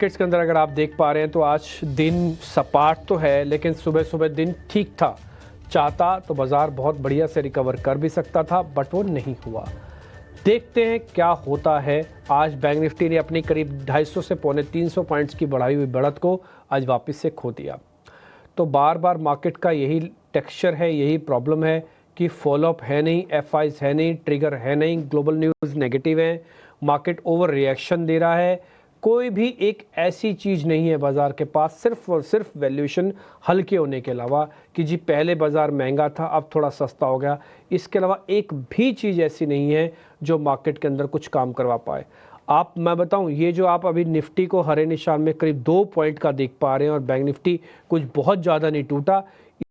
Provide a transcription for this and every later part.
Markets के अंदर अगर आप देख पा रहे हैं तो आज दिन सपाट तो है, लेकिन सुबह सुबह दिन ठीक था। चाहता तो बाजार बहुत बढ़िया से रिकवर कर भी सकता था, बट वो नहीं हुआ। देखते हैं क्या होता है। आज बैंक निफ्टी ने अपनी करीब 250 से पौने 300 पॉइंट्स की बढ़ाई हुई बढ़त को आज वापस से खो दिया। तो बार बार मार्केट का यही टेक्सचर है, यही प्रॉब्लम है कि फॉलोअप है नहीं, एफआईज है नहीं, ट्रिगर है नहीं, ग्लोबल न्यूज़ नेगेटिव है, मार्केट ओवर रिएक्शन दे रहा है। कोई भी एक ऐसी चीज़ नहीं है बाज़ार के पास, सिर्फ और सिर्फ वैल्यूएशन हल्के होने के अलावा कि जी पहले बाज़ार महंगा था अब थोड़ा सस्ता हो गया। इसके अलावा एक भी चीज़ ऐसी नहीं है जो मार्केट के अंदर कुछ काम करवा पाए। मैं बताऊं, ये जो आप अभी निफ्टी को हरे निशान में करीब 2 पॉइंट का देख पा रहे हैं और बैंक निफ्टी कुछ बहुत ज़्यादा नहीं टूटा,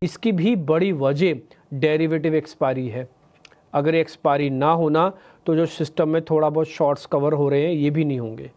इसकी भी बड़ी वजह डेरिवेटिव एक्सपायरी है। अगर एक्सपायरी ना होना तो जो सिस्टम में थोड़ा बहुत शॉर्ट्स कवर हो रहे हैं ये भी नहीं होंगे,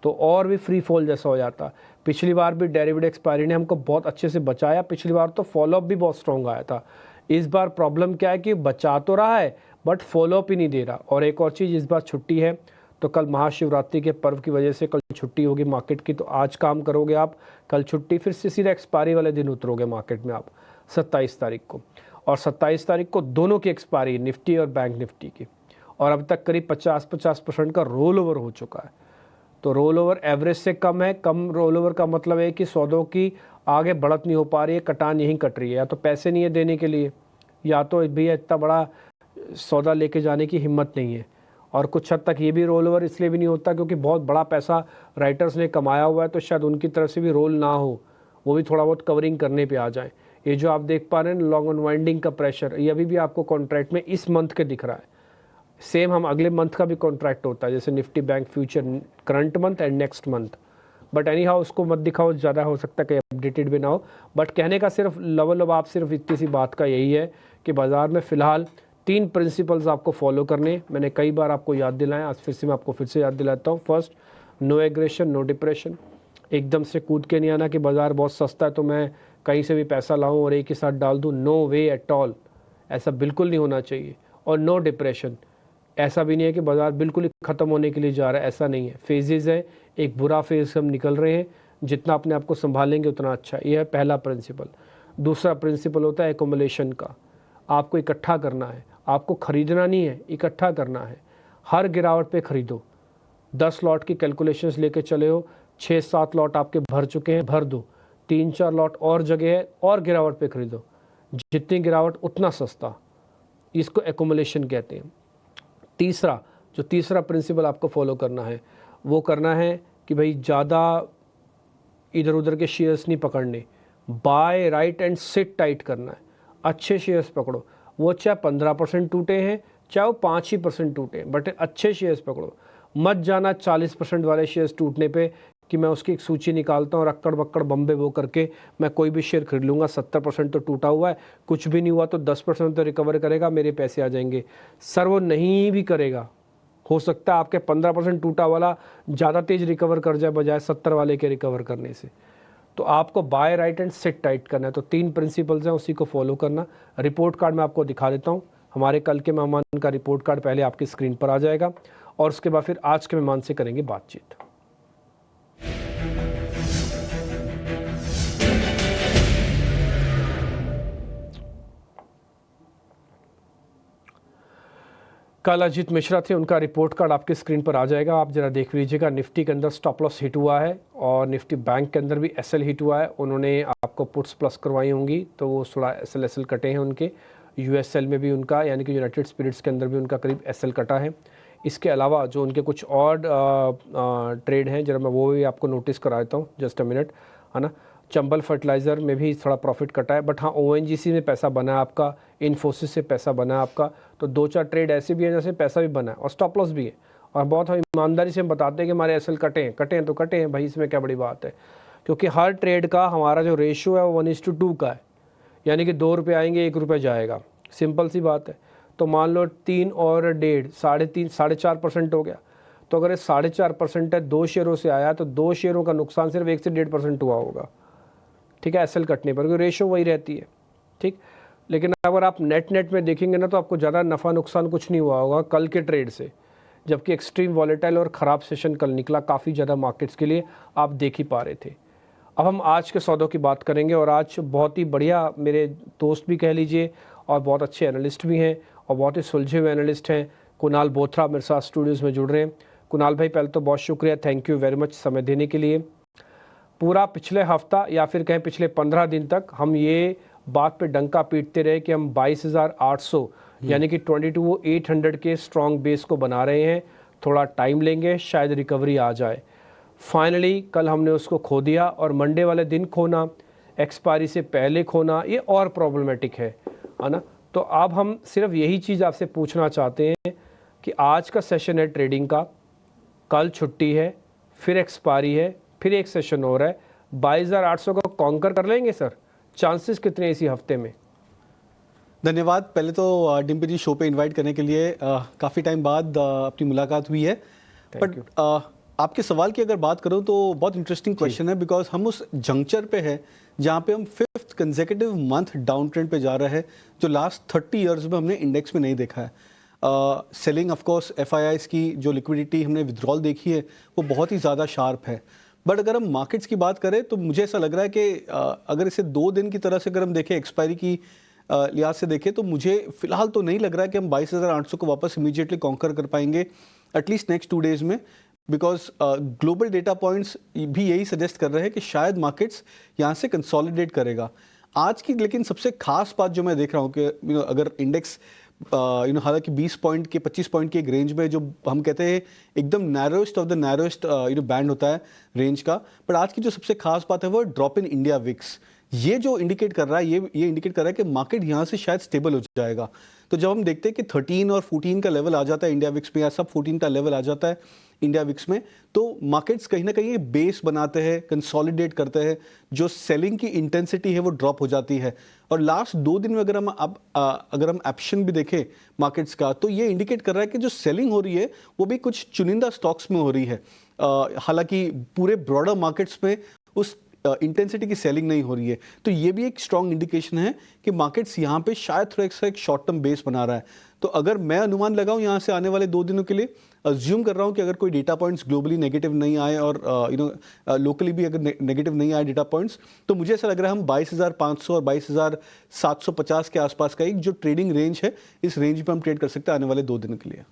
तो और भी फ्री फॉल जैसा हो जाता। पिछली बार भी डेरिवेटिव एक्सपायरी ने हमको बहुत अच्छे से बचाया, पिछली बार तो फॉलोअप भी बहुत स्ट्रॉन्ग आया था। इस बार प्रॉब्लम क्या है कि बचा तो रहा है बट फॉलोअप ही नहीं दे रहा। और एक और चीज़, इस बार छुट्टी है तो कल महाशिवरात्रि के पर्व की वजह से कल छुट्टी होगी मार्केट की, तो आज काम करोगे आप, कल छुट्टी, फिर से सीधा एक्सपायरी वाले दिन उतरोगे मार्केट में आप 27 तारीख को। और 27 तारीख को दोनों की एक्सपायरी, निफ्टी और बैंक निफ्टी की। और अब तक करीब 50% का रोल ओवर हो चुका है। तो रोल ओवर एवरेज से कम है। कम रोल ओवर का मतलब है कि सौदों की आगे बढ़त नहीं हो पा रही है, कटान यहीं कट रही है। या तो पैसे नहीं है देने के लिए, या तो भैया इतना बड़ा सौदा लेके जाने की हिम्मत नहीं है। और कुछ हद तक ये भी रोल ओवर इसलिए भी नहीं होता क्योंकि बहुत बड़ा पैसा राइटर्स ने कमाया हुआ है, तो शायद उनकी तरफ से भी रोल ना हो, वो भी थोड़ा बहुत कवरिंग करने पे आ जाए। ये जो आप देख पा रहे हैं लॉन्ग अनवाइंडिंग का प्रेशर, ये अभी भी आपको कॉन्ट्रैक्ट में इस मंथ के दिख रहा है। सेम हम अगले मंथ का भी कॉन्ट्रैक्ट होता है, जैसे Nifty bank future current month and next month. But any how उसको मत दिखाओ, ज़्यादा हो सकता है कि अपडेटेड भी ना हो। बट कहने का सिर्फ लेवल अब आप सिर्फ इतनी सी बात का यही है कि बाज़ार में फ़िलहाल 3 प्रिंसिपल्स आपको फॉलो करने। मैंने कई बार आपको याद दिलाया, आज फिर से मैं आपको फिर से याद दिलाता हूँ। First, no aggression no depression. एकदम से कूद के नहीं आना कि बाज़ार बहुत सस्ता है तो मैं कहीं से भी पैसा लाऊं और एक ही साथ डाल दूं। नो वे एट ऑल, ऐसा बिल्कुल नहीं होना चाहिए। और नो डिप्रेशन, ऐसा भी नहीं है कि बाज़ार बिल्कुल ही ख़त्म होने के लिए जा रहा है, ऐसा नहीं है। फेजेज़ है, एक बुरा फेज़ हम निकल रहे हैं, जितना अपने आप को संभालेंगे उतना अच्छा। ये है पहला प्रिंसिपल। दूसरा प्रिंसिपल होता है एकोमुलेशन का। आपको इकट्ठा करना है, आपको ख़रीदना नहीं है, इकट्ठा करना है। हर गिरावट पे ख़रीदो। 10 लॉट की कैलकुलेशंस लेके चले हो, 6-7 लॉट आपके भर चुके हैं, भर दो। 3-4 लॉट और जगह है, और गिरावट पे ख़रीदो। जितनी गिरावट उतना सस्ता, इसको एकोमुलेशन कहते हैं। तीसरा प्रिंसिपल आपको फॉलो करना है, वो करना है कि भाई ज़्यादा इधर उधर के शेयर्स नहीं पकड़ने। Buy right and sit tight करना है। अच्छे शेयर्स पकड़ो, वो चाहे 15% टूटे हैं, चाहे वो 5% टूटे हैं, बट अच्छे शेयर्स पकड़ो। मत जाना 40% वाले शेयर्स टूटने पे कि मैं उसकी एक सूची निकालता हूँ और अक्कड़ बक्कड़ बम्बे वो करके मैं कोई भी शेयर खरीद लूँगा। 70% तो टूटा हुआ है, कुछ भी नहीं हुआ तो 10% तो रिकवर करेगा, मेरे पैसे आ जाएंगे। सर वो नहीं भी करेगा, हो सकता है आपके 15% टूटा वाला ज़्यादा तेज़ रिकवर कर जाए बजाय 70 वाले के रिकवर करने से। तो आपको buy right and sit tight करना है। तो 3 प्रिंसिपल्स हैं, उसी को फॉलो करना। रिपोर्ट कार्ड मैं आपको दिखा देता हूँ। हमारे कल के मेहमान का रिपोर्ट कार्ड पहले आपकी स्क्रीन पर आ जाएगा और उसके बाद फिर आज के मेहमान से करेंगे बातचीत। कल अजीत मिश्रा थे, उनका रिपोर्ट कार्ड आपकी स्क्रीन पर आ जाएगा, आप जरा देख लीजिएगा। निफ्टी के अंदर स्टॉप लॉस हिट हुआ है और निफ्टी बैंक के अंदर भी एसएल हिट हुआ है। उन्होंने आपको पुट्स प्लस करवाई होंगी तो वो थोड़ा एसएल कटे हैं उनके। यूएसएल में भी उनका, यानी कि यूनाइटेड स्पिरिट्स के अंदर भी उनका करीब एसएल कटा है। इसके अलावा जो उनके कुछ और ट्रेड हैं, जरा मैं वो भी आपको नोटिस करा देता हूँ, जस्ट अ मिनट, है ना। चंबल फर्टिलाइज़र में भी थोड़ा प्रॉफिट कटा है, बट हाँ ओएनजीसी में पैसा बना है आपका, इन्फोसिस से पैसा बना है आपका। तो 2-4 ट्रेड ऐसे भी हैं जैसे पैसा भी बना है और स्टॉप लॉस भी है। और बहुत ईमानदारी से हम बताते हैं कि हमारे एसएल कटे हैं तो कटे हैं भाई, इसमें क्या बड़ी बात है। क्योंकि हर ट्रेड का हमारा जो रेशियो है वो 1:2 का है, यानी कि 2 रुपये आएंगे 1 रुपये जाएगा, सिंपल सी बात है। तो मान लो 3 और 1.5, 3.5, 4.5% हो गया। तो अगर ये 4.5% है, 2 शेयरों से आया तो 2 शेयरों का नुकसान सिर्फ 1 से 1.5% हुआ होगा, ठीक है, एसएल कटने पर, क्योंकि रेशो वही रहती है, ठीक। लेकिन अगर आप नेट में देखेंगे ना तो आपको ज़्यादा नफ़ा नुकसान कुछ नहीं हुआ होगा कल के ट्रेड से, जबकि एक्सट्रीम वॉलेटाइल और ख़राब सेशन कल निकला काफ़ी ज़्यादा मार्केट्स के लिए, आप देख ही पा रहे थे। अब हम आज के सौदों की बात करेंगे और आज बहुत ही बढ़िया मेरे दोस्त भी कह लीजिए और बहुत अच्छे एनालिस्ट भी हैं और बहुत ही सुलझे हुए एनालिस्ट हैं। कुणाल बोथरा मेरे साथ स्टूडियोज़ में जुड़ रहे हैं। कुणाल भाई, पहले तो बहुत शुक्रिया, थैंक यू वेरी मच समय देने के लिए। पूरा पिछले हफ्ता या फिर कहें पिछले 15 दिन तक हम ये बात पे डंका पीटते रहे कि हम 22,800 यानी कि 22,800 के स्ट्रॉन्ग बेस को बना रहे हैं, थोड़ा टाइम लेंगे, शायद रिकवरी आ जाए। फाइनली कल हमने उसको खो दिया और मंडे वाले दिन खोना, एक्सपायरी से पहले खोना, ये और प्रॉब्लमेटिक है ना। तो अब हम सिर्फ यही चीज़ आपसे पूछना चाहते हैं कि आज का सेशन है ट्रेडिंग का, कल छुट्टी है, फिर एक्सपायरी है, फिर एक सेशन हो रहा है, 22,800 को कॉन्कर कर लेंगे सर? चांसेस कितने इसी हफ्ते में? धन्यवाद। पहले तो डिम्पी जी शो पे इनवाइट करने के लिए काफ़ी टाइम बाद अपनी मुलाकात हुई है। बट आपके सवाल की अगर बात करूं तो बहुत इंटरेस्टिंग क्वेश्चन है, बिकॉज हम उस जंक्चर पे है जहां पे हम 5th consecutive month down trend पे जा रहे हैं, जो लास्ट 30 इयर्स में हमने इंडेक्स में नहीं देखा है। सेलिंग ऑफ कोर्स एफआईआईज की जो लिक्विडिटी हमने विड्रॉल देखी है वो बहुत ही ज़्यादा शार्प है। बट अगर हम मार्केट्स की बात करें तो मुझे ऐसा लग रहा है कि अगर इसे 2 दिन की तरह से अगर हम देखें, एक्सपायरी की लिहाज से देखें, तो मुझे फिलहाल तो नहीं लग रहा है कि हम 22,800 को वापस इमीडिएटली कॉन्कर कर पाएंगे एटलीस्ट नेक्स्ट 2 डेज में, बिकॉज ग्लोबल डेटा पॉइंट्स भी यही सजेस्ट कर रहे हैं कि शायद मार्केट्स यहाँ से कंसोलिडेट करेगा। आज की लेकिन सबसे खास बात जो मैं देख रहा हूँ कि अगर इंडेक्स हालांकि 20 पॉइंट के 25 पॉइंट के एक रेंज में, जो हम कहते हैं एकदम narrowest of the narrowest band होता है रेंज का, बट आज की जो सबसे खास बात है वो ड्रॉप इन इंडिया विक्स। ये जो इंडिकेट कर रहा है, ये इंडिकेट कर रहा है कि मार्केट यहाँ से शायद स्टेबल हो जाएगा। तो जब हम देखते हैं कि 13 और 14 का लेवल आ जाता है इंडिया विक्स में, या सब 14 का लेवल आ जाता है इंडिया विक्स में, तो मार्केट्स कहीं ना कहीं बेस बनाते हैं, कंसोलिडेट करते हैं, जो सेलिंग की इंटेंसिटी है वो ड्रॉप हो जाती है। और लास्ट 2 दिन में अगर हम एक्शन भी देखें मार्केट्स का, तो ये इंडिकेट कर रहा है कि जो सेलिंग हो रही है वो भी कुछ चुनिंदा स्टॉक्स में हो रही है। हालांकि पूरे ब्रॉडर मार्केट्स में उस इंटेंसिटी की सेलिंग नहीं हो रही है। तो ये भी एक स्ट्रॉन्ग इंडिकेशन है कि मार्केट्स यहाँ पे शायद थोड़ा सा एक शॉर्ट टर्म बेस बना रहा है। तो अगर मैं अनुमान लगाऊं यहाँ से आने वाले 2 दिनों के लिए, अज्यूम कर रहा हूँ कि अगर कोई डेटा पॉइंट्स ग्लोबली नेगेटिव नहीं आए और लोकली भी अगर नेगेटिव नहीं आए डेटा पॉइंट्स, तो मुझे ऐसा लग रहा है हम 22,500 और 22,750 के आसपास का एक जो ट्रेडिंग रेंज है, इस रेंज पे हम ट्रेड कर सकते हैं आने वाले 2 दिनों के लिए।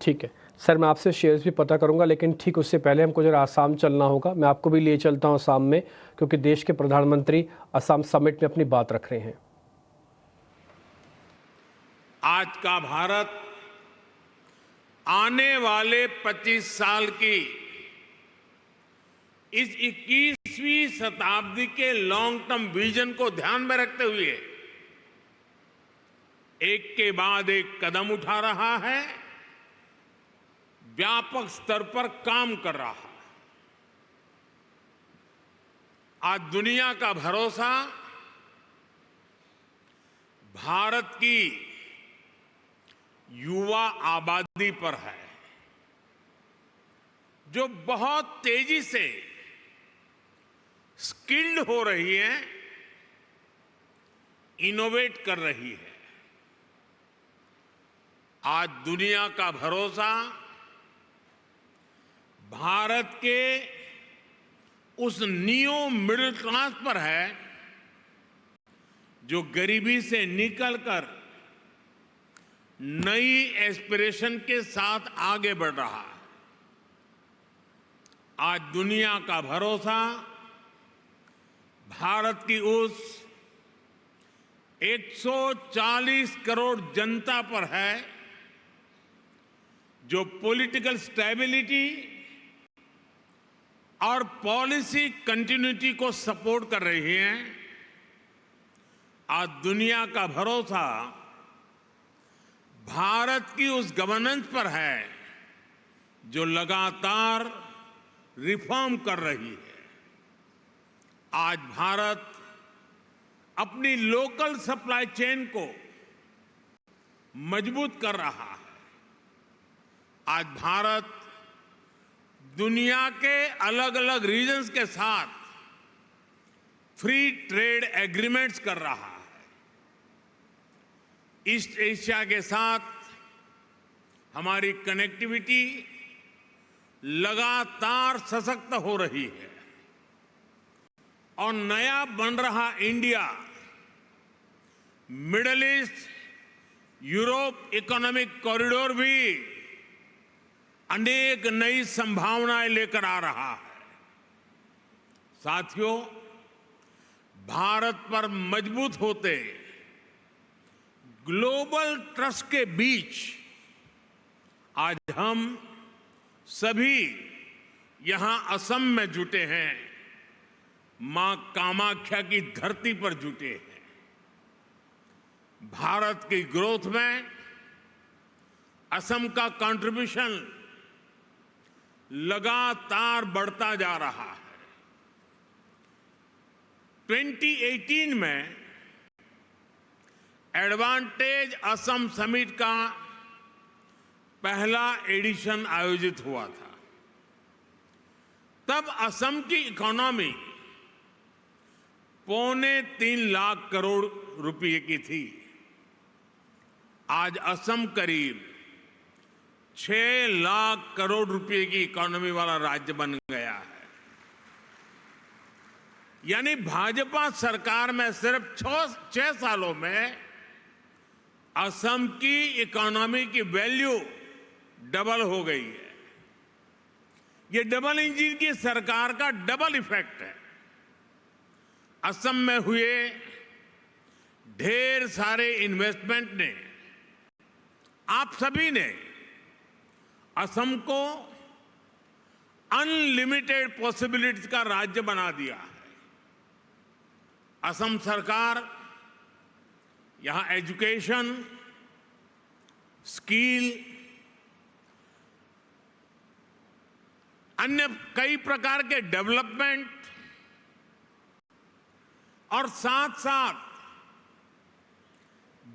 ठीक है सर, मैं आपसे शेयर्स भी पता करूंगा, लेकिन ठीक उससे पहले हमको जरा आसाम चलना होगा। मैं आपको भी लिए चलता हूं आसाम में, क्योंकि देश के प्रधानमंत्री आसाम समिट में अपनी बात रख रहे हैं। आज का भारत आने वाले 25 साल की इस 21वीं शताब्दी के लॉन्ग टर्म विजन को ध्यान में रखते हुए एक के बाद एक कदम उठा रहा है, व्यापक स्तर पर काम कर रहा है। आज दुनिया का भरोसा भारत की युवा आबादी पर है, जो बहुत तेजी से स्किल्ड हो रही है, इनोवेट कर रही है। आज दुनिया का भरोसा भारत के उस नियो मिडिल क्लास पर है, जो गरीबी से निकलकर नई एस्पिरेशन के साथ आगे बढ़ रहा है। आज दुनिया का भरोसा भारत की उस 140 करोड़ जनता पर है, जो पॉलिटिकल स्टेबिलिटी और पॉलिसी कंटिन्यूटी को सपोर्ट कर रही है। आज दुनिया का भरोसा भारत की उस गवर्नेंस पर है, जो लगातार रिफॉर्म कर रही है। आज भारत अपनी लोकल सप्लाई चेन को मजबूत कर रहा है। आज भारत दुनिया के अलग अलग रीजन्स के साथ फ्री ट्रेड एग्रीमेंट्स कर रहा है। ईस्ट एशिया के साथ हमारी कनेक्टिविटी लगातार सशक्त हो रही है और नया बन रहा India middle east Europe economic corridor भी अनेक नई संभावनाएं लेकर आ रहा है। साथियों, भारत पर मजबूत होते ग्लोबल ट्रस्ट के बीच आज हम सभी यहां असम में जुटे हैं, मां कामाख्या की धरती पर जुटे हैं। भारत की ग्रोथ में असम का कंट्रीब्यूशन लगातार बढ़ता जा रहा है। 2018 में एडवांटेज असम समिट का पहला एडिशन आयोजित हुआ था। तब असम की इकोनॉमी 3.25 लाख करोड़ रुपए की थी। आज असम करीब 6 लाख करोड़ रुपए की इकोनॉमी वाला राज्य बन गया है। यानी भाजपा सरकार में सिर्फ 6 सालों में असम की इकोनॉमी की वैल्यू डबल हो गई है। ये डबल इंजन की सरकार का डबल इफेक्ट है। असम में हुए ढेर सारे इन्वेस्टमेंट ने, आप सभी ने असम को अनलिमिटेड पॉसिबिलिटीज का राज्य बना दिया है। असम सरकार यहां एजुकेशन, स्किल, अन्य कई प्रकार के डेवलपमेंट और साथ साथ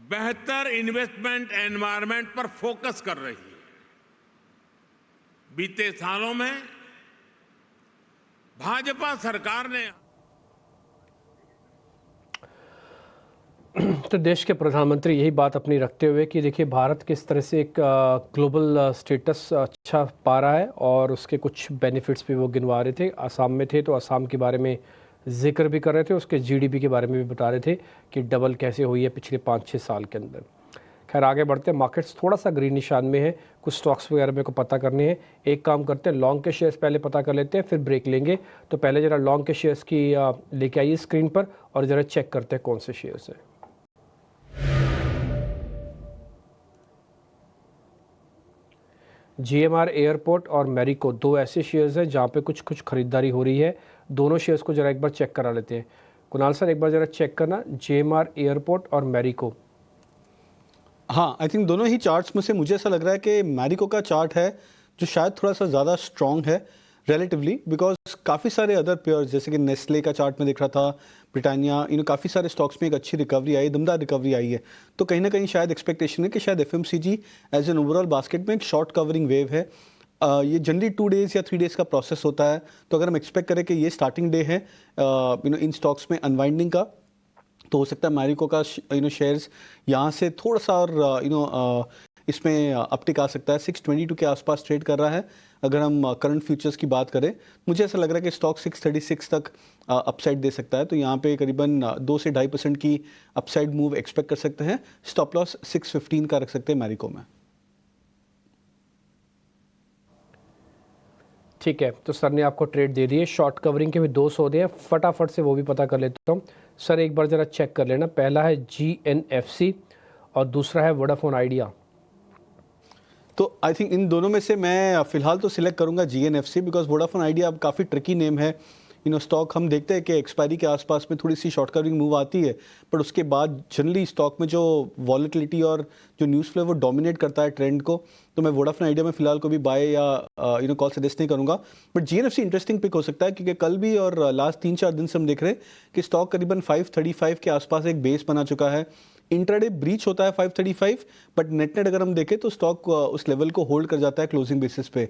बेहतर इन्वेस्टमेंट एनवायरनमेंट पर फोकस कर रही है। बीते सालों में भाजपा सरकार ने तो देश के प्रधानमंत्री यही बात अपनी रखते हुए कि देखिए भारत किस तरह से एक ग्लोबल स्टेटस अच्छा पा रहा है और उसके कुछ बेनिफिट्स भी वो गिनवा रहे थे। असम में थे तो असम के बारे में जिक्र भी कर रहे थे, उसके जीडीपी के बारे में भी बता रहे थे कि डबल कैसे हुई है पिछले 5-6 साल के अंदर। खैर आगे बढ़ते हैं, मार्केट्स थोड़ा सा ग्रीन निशान में है, कुछ स्टॉक्स वगैरह मेरे को पता करने हैं। एक काम करते हैं, लॉन्ग के शेयर्स पहले पता कर लेते हैं, फिर ब्रेक लेंगे। तो पहले ज़रा लॉन्ग के शेयर्स की लेके आइए स्क्रीन पर और ज़रा चेक करते हैं कौन से शेयर्स हैं। GMR एयरपोर्ट और मैरिको दो ऐसे शेयर्स हैं जहाँ पे कुछ खरीदारी हो रही है। दोनों शेयर्स को ज़रा एक बार चेक करा लेते हैं। कुणाल सर एक बार ज़रा चेक करना, GMR एयरपोर्ट और मैरिको। हाँ, आई थिंक दोनों ही चार्ट्स में से मुझे ऐसा लग रहा है कि मैरिको का चार्ट है जो शायद थोड़ा सा ज़्यादा स्ट्रॉन्ग है रिलेटिवली, बिकॉज काफ़ी सारे अदर पेयर्स जैसे कि नेस्ले का चार्ट में दिख रहा था, ब्रिटानिया, काफ़ी सारे स्टॉक्स में एक अच्छी रिकवरी आई, दमदार रिकवरी आई है। तो कहीं ना कहीं शायद एक्सपेक्टेशन है कि शायद FMCG as an overall basket में एक शॉर्ट कवरिंग वेव है। ये जनरली 2 डेज़ या 3 डेज़ का प्रोसेस होता है। तो अगर हम एक्सपेक्ट करें कि ये स्टार्टिंग डे है इन स्टॉक्स में अनवाइंडिंग का, तो हो सकता है मैरिको का शेयर्स यहाँ से थोड़ा सा और इसमें अपटिक आ सकता है। 622 के आसपास ट्रेड कर रहा है। अगर हम करंट फ्यूचर्स की बात करें, मुझे ऐसा लग रहा है कि स्टॉक 636 तक अपसाइड दे सकता है। तो यहाँ पे करीबन 2 से 2.5% की अपसाइड मूव एक्सपेक्ट कर सकते हैं। स्टॉप लॉस 615 का रख सकते हैं मैरिको में। ठीक है, तो सर ने आपको ट्रेड दे दिए। शॉर्ट कवरिंग के भी 2 सौदे हैं, फटाफट से वो भी पता कर लेता हूँ। सर एक बार ज़रा चेक कर लेना, पहला है GNFC और दूसरा है वोडाफोन आइडिया। तो आई थिंक इन दोनों में से मैं फ़िलहाल तो सिलेक्ट करूंगा GNFC, बिकॉज वोडाफोन आइडिया अब काफ़ी ट्रिकी नेम है। स्टॉक हम देखते हैं कि एक्सपायरी के आसपास में थोड़ी सी शॉर्ट कवरिंग मूव आती है, पर उसके बाद जनरली स्टॉक में जो वॉलेटिलिटी और जो न्यूज़ फ्लो वो डोमिनेट करता है ट्रेंड को। तो मैं वोडाफोन आइडिया में फ़िलहाल को भी बाय या कॉल सजेस्ट नहीं करूंगा। बट GNFC इंटरेस्टिंग पिक हो सकता है, क्योंकि कल भी और लास्ट 3-4 दिन से हम देख रहे हैं कि स्टॉक करीबन 535 के आसपास एक बेस बना चुका है। इंट्राडे ब्रीच होता है 535, बट नेट अगर हम देखें तो स्टॉक उस लेवल को होल्ड कर जाता है क्लोजिंग बेसिस पे।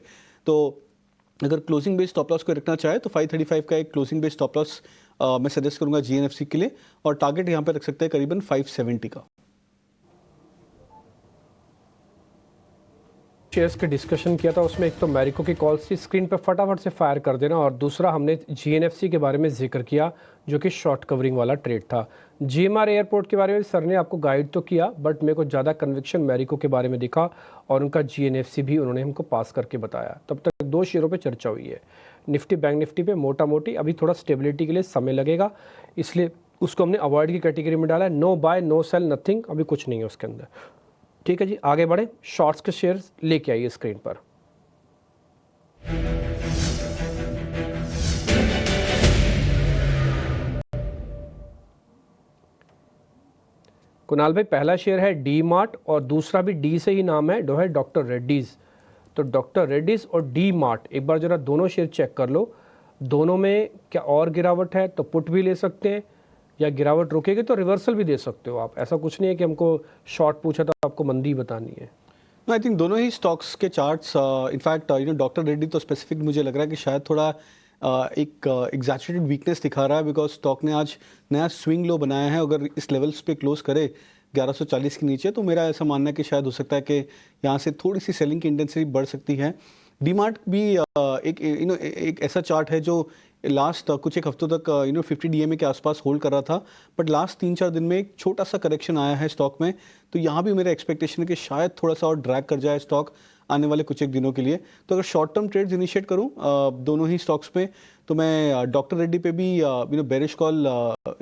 तो अगर क्लोजिंग बेस स्टॉप लॉस को रखना चाहे तो 535 का एक क्लोजिंग बेस स्टॉप लॉस मैं सजेस्ट करूंगा GNFC के लिए, और टारगेट यहाँ पे रख सकते हैं करीबन 570 का। शेयर्स के डिस्कशन किया था उसमें एक तो मैरिको की कॉल्स थी, स्क्रीन पर फटाफट से फायर कर देना, और दूसरा हमने जीएनएफसी के बारे में जिक्र किया जो कि शॉर्ट कवरिंग वाला ट्रेड था। जीएमआर एयरपोर्ट के बारे में सर ने आपको गाइड तो किया, बट मेरे को ज़्यादा कन्विक्शन मैरिको के बारे में दिखा और उनका जीएनएफसी भी उन्होंने हमको पास करके बताया। तब तक 2 शेयरों पर चर्चा हुई है। निफ्टी बैंक निफ्टी पे मोटा मोटी अभी थोड़ा स्टेबिलिटी के लिए समय लगेगा, इसलिए उसको हमने अवॉइड की कैटेगरी में डाला है। No buy no sell nothing, अभी कुछ नहीं है उसके अंदर। ठीक है जी, आगे बढ़े। शॉर्ट्स के शेयर्स लेके आइए स्क्रीन पर। कुणाल भाई, पहला शेयर है डी मार्ट और दूसरा भी डी से ही नाम है, जो है डॉक्टर रेड्डीज। तो डॉक्टर रेड्डीज और डी मार्ट, एक बार जरा दोनों शेयर चेक कर लो, दोनों में क्या और गिरावट है तो पुट भी ले सकते हैं, या गिरावट रुकेगी तो रिवर्सल भी दे सकते हो आप। ऐसा कुछ नहीं है कि हमको शॉर्ट पूछा तो आपको मंदी बतानी है। आई थिंक दोनों ही स्टॉक्स के चार्ट्स, इनफैक्ट डॉक्टर रेड्डी तो स्पेसिफिक मुझे लग रहा है कि शायद थोड़ा एक एग्जैजरेटेड वीकनेस दिखा रहा है, बिकॉज स्टॉक ने आज नया स्विंग लो बनाया है। अगर इस लेवल्स पे क्लोज करे 1140 के नीचे, तो मेरा ऐसा मानना है कि शायद हो सकता है कि यहाँ से थोड़ी सी सेलिंग की इंटेंसिटी बढ़ सकती है। डीमार्ट भी एक ऐसा चार्ट है जो लास्ट कुछ एक हफ्तों तक 50 डीएमए के आसपास होल्ड कर रहा था, बट लास्ट 3-4 दिन में एक छोटा सा करेक्शन आया है स्टॉक में। तो यहाँ भी मेरा एक्सपेक्टेशन है कि शायद थोड़ा सा और ड्रैग कर जाए स्टॉक आने वाले कुछ एक दिनों के लिए। तो अगर शॉर्ट टर्म ट्रेड्स इनिशिएट करूँ दोनों ही स्टॉक्स पे, तो मैं डॉक्टर रेड्डी पे भी बेरिश कॉल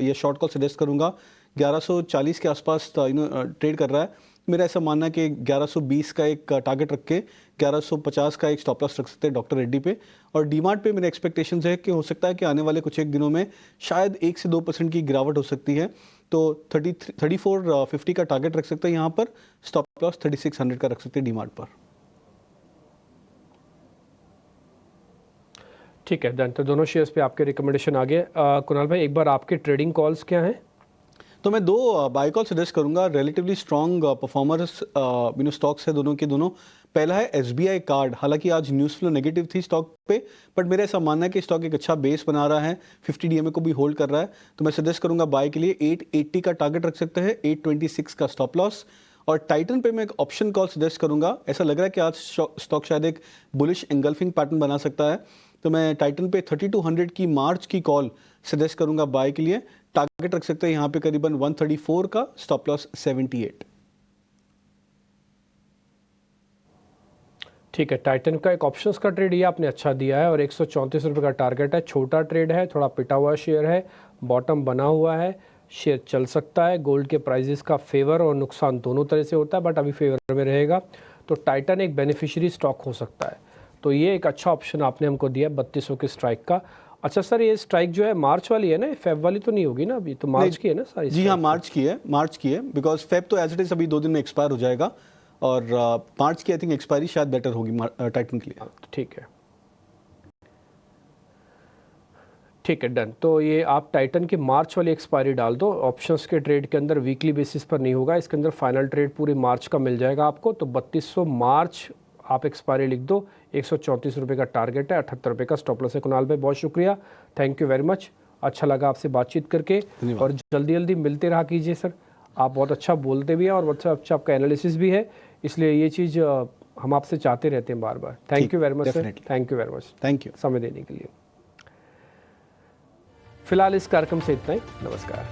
या शॉर्ट कॉल सजेस्ट करूँगा। 1140 के आसपास ट्रेड कर रहा है। मेरा ऐसा मानना है कि 1120 का एक टारगेट रख के 1150 का एक स्टॉप लॉस रख सकते हैं डॉक्टर रेड्डी पे। और डीमार्ट पे मेरे एक्सपेक्टेशंस है कि हो सकता है कि आने वाले कुछ एक दिनों में शायद 1 से 2% की गिरावट हो सकती है। तो 3450 का टारगेट रख सकते हैं यहाँ पर, स्टॉप लॉस 3600 का रख सकते हैं डीमार्ट पर। ठीक है डन। तो दोनों शेयर्स पे आपके रिकमेंडेशन आ गए। कुणाल भाई, एक बार आपके ट्रेडिंग कॉल्स क्या हैं? तो मैं 2 बाय कॉल सजेस्ट करूंगा, रिलेटिवली स्ट्रॉन्ग परफॉर्मर्स स्टॉक्स है दोनों के दोनों। पहला है एसबीआई कार्ड। हालांकि आज न्यूज़ फ्लो नेगेटिव थी स्टॉक पे, बट मेरा ऐसा मानना है कि स्टॉक एक अच्छा बेस बना रहा है, 50 डीएमए को भी होल्ड कर रहा है। तो मैं सजेस्ट करूंगा बाय के लिए 880 का टारगेट रख सकते हैं, 826 का स्टॉप लॉस। और टाइटन पे मैं एक ऑप्शन कॉल सजेस्ट करूंगा। ऐसा लग रहा है कि आज स्टॉक शायद एक बुलिश एंगल्फिंग पैटर्न बना सकता है, तो मैं टाइटन पे 3200 की मार्च की कॉल सजेस्ट करूंगा बाय के लिए। टारगेट रख सकते हैं यहाँ पे करीबन 134 का, स्टॉप लॉस 78। ठीक है, टाइटन का एक ऑप्शंस का ट्रेड ये आपने अच्छा दिया है और 134 रुपये का टारगेट है। छोटा ट्रेड है, थोड़ा पिटा हुआ शेयर है, बॉटम बना हुआ है, शेयर चल सकता है। गोल्ड के प्राइजेस का फेवर और नुकसान दोनों तरह से होता है, बट अभी फेवर में रहेगा। तो टाइटन एक बेनिफिशियरी स्टॉक हो सकता है। तो ये एक अच्छा ऑप्शन आपने हमको दिया 3200 के स्ट्राइक का। अच्छा सर, ये स्ट्राइक जो है मार्च वाली है ना, फेब वाली तो नहीं होगी ना? अभी तो मार्च की है ना सारी? जी हाँ, मार्च की है, बिकॉज फेब तो एज इट इज अभी 2 दिन में एक्सपायर हो जाएगा, और मार्च की आई थिंक एक्सपायरी शायद बेटर होगी टाइटन के लिए। ठीक है, ठीक है डन। तो ये आप टाइटन की मार्च वाली एक्सपायरी डाल दो। ऑप्शंस के ट्रेड के अंदर वीकली बेसिस पर नहीं होगा, इसके अंदर फाइनल ट्रेड पूरे मार्च का मिल जाएगा आपको। तो 3200 मार्च आप एक्सपायरी लिख दो। 134 रुपये का टारगेट है, 78 रुपये का स्टॉप लॉस है। कुणाल भाई बहुत शुक्रिया, थैंक यू वेरी मच। अच्छा लगा आपसे बातचीत करके, और जल्दी जल्दी मिलते रहा कीजिए सर। आप बहुत अच्छा बोलते भी हैं और बहुत अच्छा आपका एनालिसिस भी है, इसलिए ये चीज़ हम आपसे चाहते रहते हैं बार बार। Thank you very much sir, thank you very much, thank you समय देने के लिए। फिलहाल इस कार्यक्रम से इतना ही, नमस्कार।